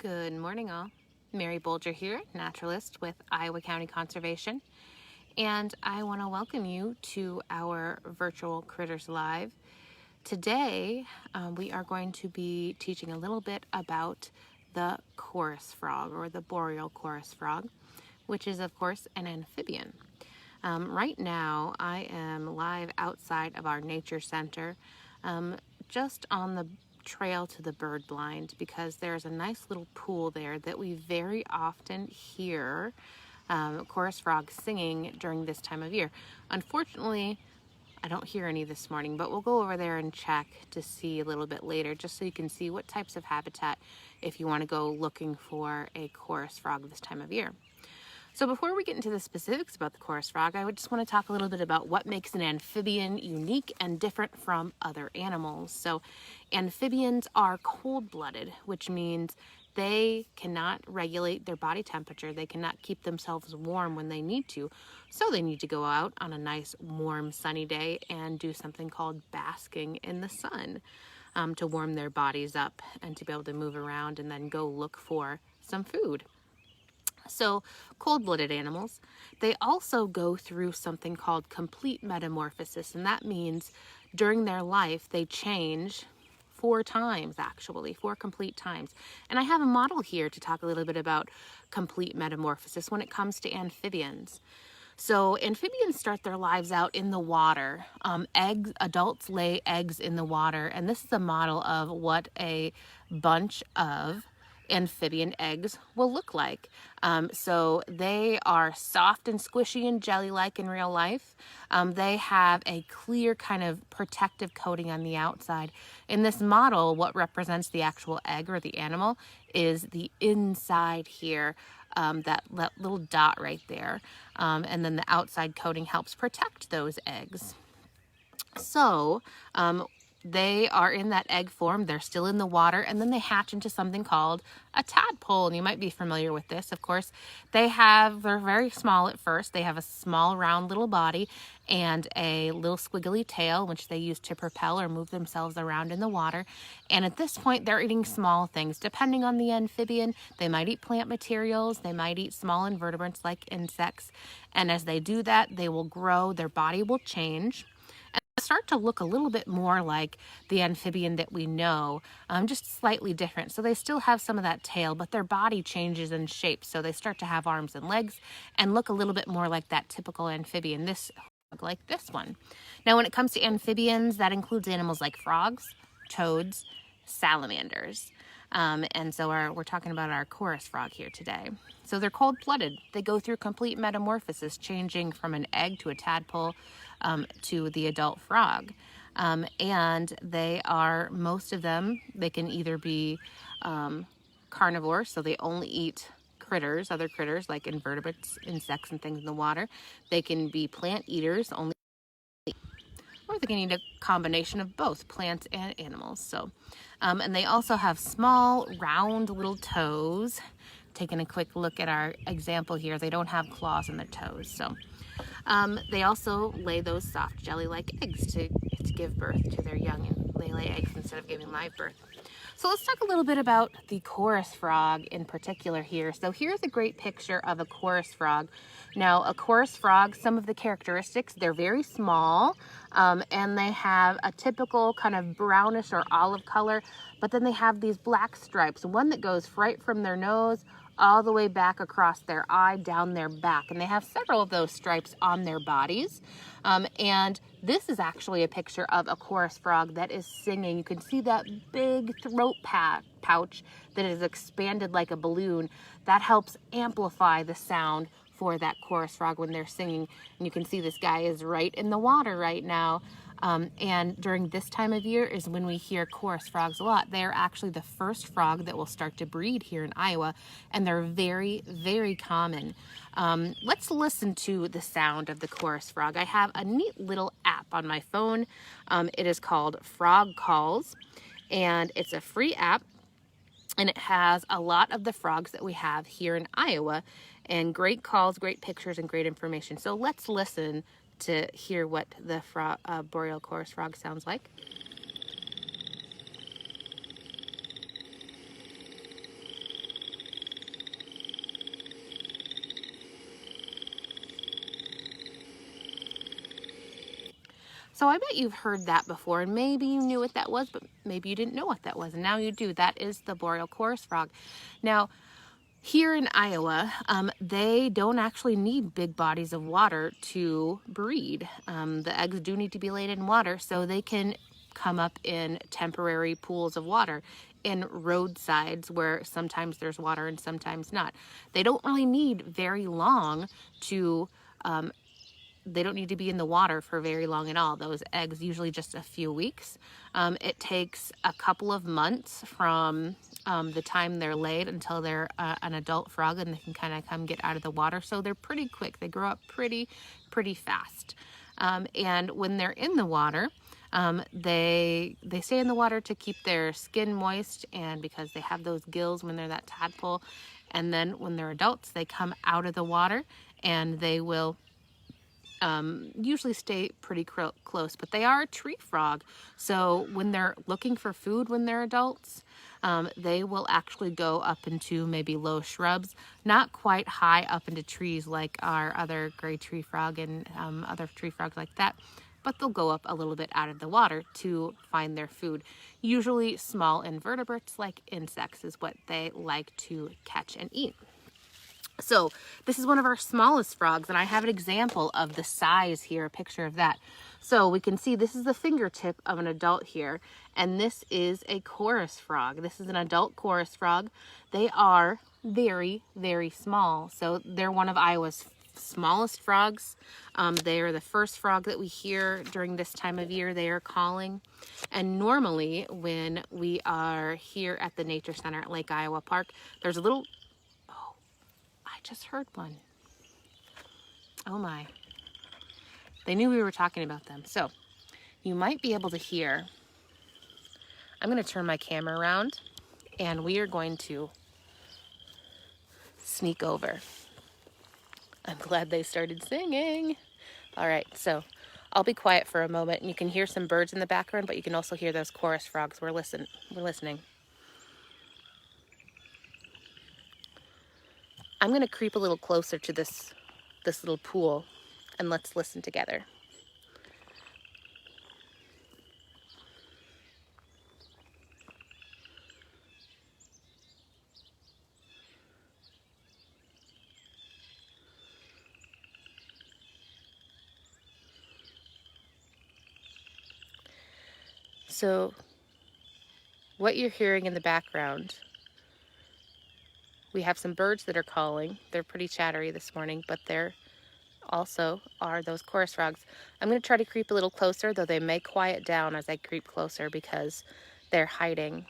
Good morning, all. Mary Bulger here, naturalist with Iowa County Conservation, and I want to welcome you to our virtual Critters Live. Today, we are going to be teaching a little bit about the chorus frog, or the boreal chorus frog, which is, of course, an amphibian. Right now, I am live outside of our nature center, just on the trail to the bird blind, because there's a nice little pool there that we very often hear chorus frogs singing during this time of year. Unfortunately, I don't hear any this morning, but we'll go over there and check to see a little bit later, just so you can see what types of habitat if you want to go looking for a chorus frog this time of year. So before we get into the specifics about the chorus frog, I would just want to talk a little bit about what makes an amphibian unique and different from other animals. So amphibians are cold-blooded, which means they cannot regulate their body temperature. They cannot keep themselves warm when they need to. So they need to go out on a nice, warm, sunny day and do something called basking in the sun to warm their bodies up and to be able to move around and then go look for some food. So cold-blooded animals, they also go through something called complete metamorphosis, and that means during their life they change 4 times, actually, 4 complete times. And I have a model here to talk a little bit about complete metamorphosis when it comes to amphibians. So amphibians start their lives out in the water. Adults lay eggs in the water, and this is a model of what a bunch of amphibian eggs will look like. So they are soft and squishy and jelly-like in real life. They have a clear kind of protective coating on the outside. In this model, what represents the actual egg or the animal is the inside here, that little dot right there. And then the outside coating helps protect those eggs. So, they are in that egg form, they're still in the water, and then they hatch into something called a tadpole, and you might be familiar with this, of course. They're very small at first. They have a small, round little body and a little squiggly tail, which they use to propel or move themselves around in the water. And at this point, they're eating small things. Depending on the amphibian, they might eat plant materials, they might eat small invertebrates like insects, and as they do that, they will grow, their body will change, start to look a little bit more like the amphibian that we know, just slightly different. So they still have some of that tail, but their body changes in shape. So they start to have arms and legs and look a little bit more like that typical amphibian, like this one. Now, when it comes to amphibians, that includes animals like frogs, toads, salamanders. And so we're talking about our chorus frog here today. So they're cold-blooded. They go through complete metamorphosis, changing from an egg to a tadpole to the adult frog. And most of them, they can either be carnivore, so they only eat other critters like invertebrates, insects, and things in the water. They can be plant eaters, or they can eat a combination of both plants and animals. So, and they also have small, round little toes. Taking a quick look at our example here, they don't have claws in their toes. So, they also lay those soft jelly-like eggs to give birth to their young, and they lay eggs instead of giving live birth. So let's talk a little bit about the chorus frog in particular here. So here's a great picture of a chorus frog. Now, a chorus frog, some of the characteristics, they're very small, and they have a typical kind of brownish or olive color, but then they have these black stripes, one that goes right from their nose all the way back across their eye, down their back. And they have several of those stripes on their bodies. And this is actually a picture of a chorus frog that is singing. You can see that big throat pouch that is expanded like a balloon. That helps amplify the sound for that chorus frog when they're singing. And you can see this guy is right in the water right now. And during this time of year is when we hear chorus frogs a lot. They're actually the first frog that will start to breed here in Iowa, and they're very, very common. Let's listen to the sound of the chorus frog. I have a neat little app on my phone. It is called Frog Calls, and it's a free app, and it has a lot of the frogs that we have here in Iowa, and great calls, great pictures, and great information. So let's listen to hear what the boreal chorus frog sounds like. So I bet you've heard that before, and maybe you knew what that was, but maybe you didn't know what that was, and now you do. That is the boreal chorus frog. Now, here in Iowa, they don't actually need big bodies of water to breed. The eggs do need to be laid in water, so they can come up in temporary pools of water in roadsides where sometimes there's water and sometimes not. They don't really need very long to, they don't need to be in the water for very long at all. Those eggs, usually just a few weeks. It takes a couple of months from the time they're laid until they're an adult frog, and they can kind of come get out of the water. So they're pretty quick. They grow up pretty fast. And when they're in the water, they stay in the water to keep their skin moist, and because they have those gills when they're that tadpole. And then when they're adults, they come out of the water, and they will usually stay pretty close, but they are a tree frog. So when they're looking for food when they're adults, they will actually go up into maybe low shrubs, not quite high up into trees like our other gray tree frog and other tree frogs like that, but they'll go up a little bit out of the water to find their food. Usually small invertebrates like insects is what they like to catch and eat. So this is one of our smallest frogs, and I have an example of the size here, a picture of that. So we can see this is the fingertip of an adult here, and this is a chorus frog. This is an adult chorus frog. They are very small. So they're one of Iowa's smallest frogs. They are the first frog that we hear during this time of year they are calling. And normally when we are here at the Nature Center at Lake Iowa Park, there's a little... I just heard one. Oh my. They knew we were talking about them. So you might be able to hear. I'm going to turn my camera around, and we are going to sneak over. I'm glad they started singing. All right, so I'll be quiet for a moment, and you can hear some birds in the background, but you can also hear those chorus frogs. We're listening. I'm going to creep a little closer to this little pool, and let's listen together. So what you're hearing in the background, we have some birds that are calling. They're pretty chattery this morning, but they're also are those chorus frogs. I'm going to try to creep a little closer, though they may quiet down as I creep closer because they're hiding.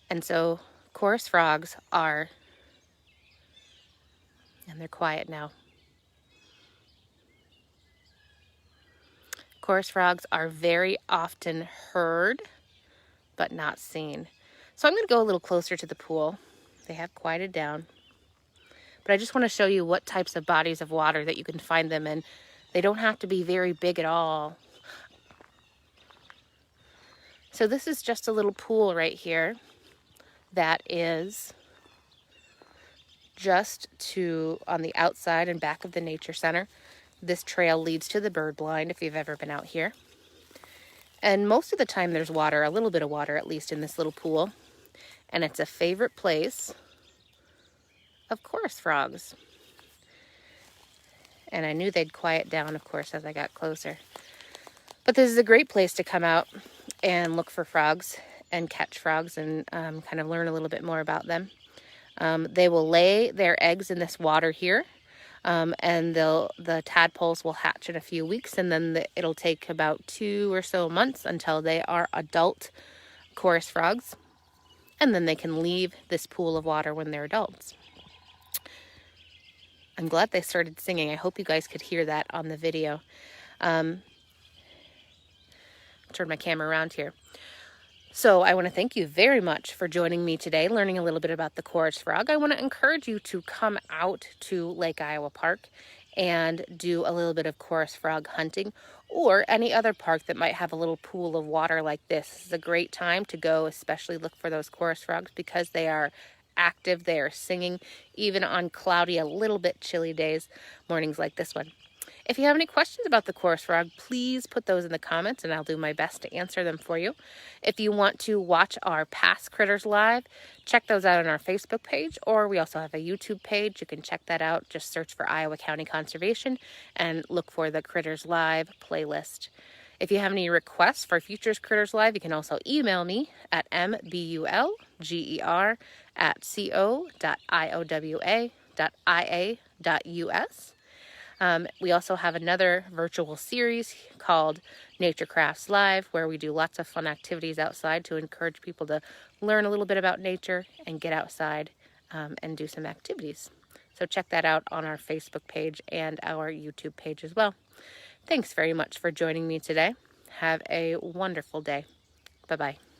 And so chorus frogs are, and they're quiet now. Chorus frogs are very often heard, but not seen. So I'm going to go a little closer to the pool. They have quieted down. But I just want to show you what types of bodies of water that you can find them in. They don't have to be very big at all. So this is just a little pool right here that is just on the outside and back of the Nature Center. This trail leads to the bird blind if you've ever been out here. And most of the time there's water, a little bit of water at least in this little pool. And it's a favorite place of chorus frogs. And I knew they'd quiet down, of course, as I got closer. But this is a great place to come out and look for frogs and catch frogs and kind of learn a little bit more about them. They will lay their eggs in this water here. And the tadpoles will hatch in a few weeks, and then it'll take about 2 or so months until they are adult chorus frogs. And then they can leave this pool of water when they're adults. I'm glad they started singing. I hope you guys could hear that on the video. Turn my camera around here. So I want to thank you very much for joining me today, learning a little bit about the chorus frog. I want to encourage you to come out to Lake Iowa Park and do a little bit of chorus frog hunting, or any other park that might have a little pool of water like this. This is a great time to go, especially look for those chorus frogs because they are active, they are singing, even on cloudy, a little bit chilly days, mornings like this one. If you have any questions about the chorus frog, please put those in the comments and I'll do my best to answer them for you. If you want to watch our past Critters Live, check those out on our Facebook page, or we also have a YouTube page. You can check that out. Just search for Iowa County Conservation and look for the Critters Live playlist. If you have any requests for future Critters Live, you can also email me at mbulger@co.iowa.ia.us. We also have another virtual series called Nature Crafts Live, where we do lots of fun activities outside to encourage people to learn a little bit about nature and get outside and do some activities. So check that out on our Facebook page and our YouTube page as well. Thanks very much for joining me today. Have a wonderful day. Bye-bye.